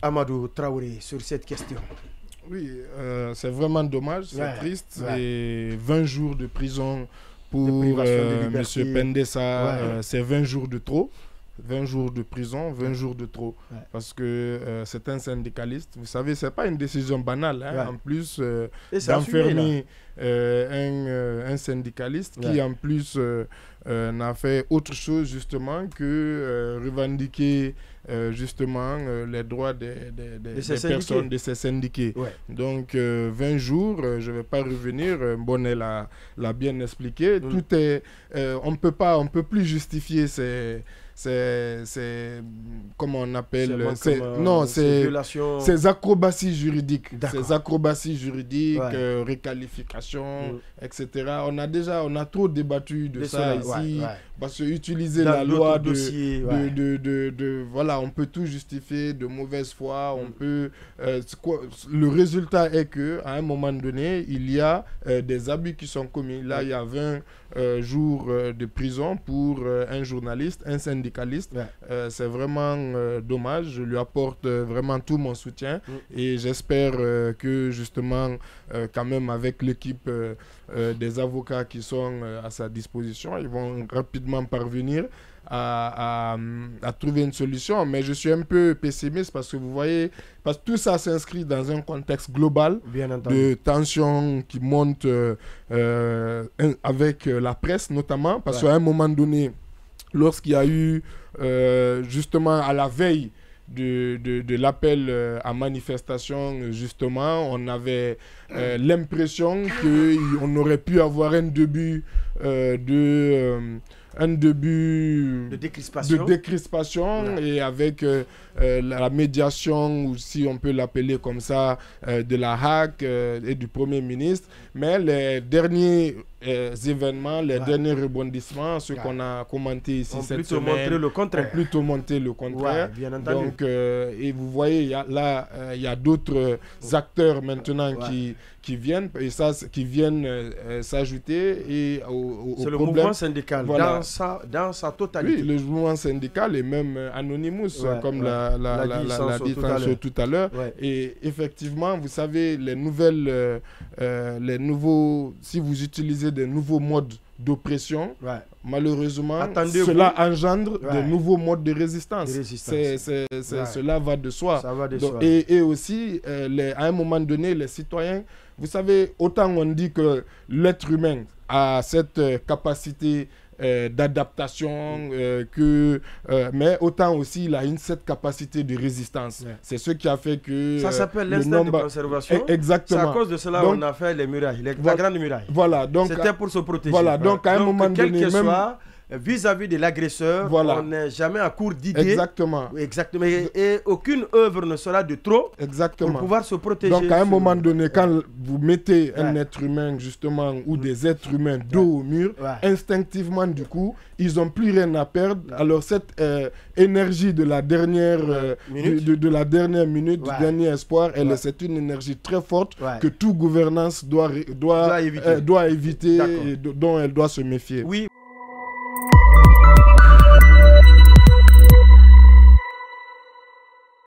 Amadou Traoré, sur cette question? Oui, c'est vraiment dommage, c'est triste. Et 20 jours de prison pour M. Pendessa, c'est 20 jours de trop. 20 jours de prison, 20 jours de trop. Parce que c'est un syndicaliste. Vous savez, ce n'est pas une décision banale. Hein, en plus, d'enfermer un syndicaliste qui, en plus, n'a fait autre chose, justement, que revendiquer justement les droits des personnes, de ces syndiqués. Donc 20 jours, je ne vais pas revenir, Bonnet l'a bien expliqué. Tout est, on ne peut plus justifier comment on appelle ces acrobaties juridiques, réqualification, etc. On a trop débattu de ça ici, parce que utiliser la loi voilà, on peut tout justifier de mauvaise foi, on peut le résultat est que à un moment donné, il y a des abus qui sont commis. Là, il y a 20 jours de prison pour un journaliste, un syndicaliste. C'est vraiment dommage. Je lui apporte vraiment tout mon soutien et j'espère que justement, quand même avec l'équipe des avocats qui sont à sa disposition, ils vont rapidement parvenir à trouver une solution. Mais je suis un peu pessimiste parce que vous voyez, parce que tout ça s'inscrit dans un contexte global de tensions qui montent avec la presse notamment, parce qu'à un moment donné, lorsqu'il y a eu justement à la veille de l'appel à manifestation, justement, on avait l'impression qu'on aurait pu avoir un début de décrispation et avec la médiation, ou si on peut l'appeler comme ça, de la HAC et du Premier ministre. Mais les derniers événements, les derniers rebondissements, ce qu'on a commenté ici cette semaine, ont plutôt montré le contraire. Donc, et vous voyez, il y a d'autres acteurs maintenant qui viennent s'ajouter c'est le mouvement syndical dans sa totalité. Oui, le mouvement syndical et même Anonymous, comme l'a dit tout à l'heure. Et effectivement, vous savez, si vous utilisez des nouveaux modes d'oppression, malheureusement, cela engendre de nouveaux modes de résistance. Cela va de soi. Et aussi, à un moment donné, les citoyens, vous savez, autant on dit que l'être humain a cette capacité d'adaptation, mais autant aussi il a cette capacité de résistance. C'est ce qui a fait que... Ça s'appelle l'instinct de conservation. Exactement. C'est à cause de cela qu'on a fait les murailles, la grande muraille. Voilà, donc... C'était pour se protéger. Voilà, donc à un moment donné... Quel que soit, vis-à-vis de l'agresseur, on n'est jamais à court d'idées. Exactement. Et aucune œuvre ne sera de trop pour pouvoir se protéger. Donc à un moment donné, quand vous mettez un être humain, justement, ou des êtres humains dos au mur, instinctivement, du coup, ils n'ont plus rien à perdre. Alors cette énergie de la dernière minute, du dernier espoir, c'est une énergie très forte que toute gouvernance doit éviter et dont elle doit se méfier. Oui.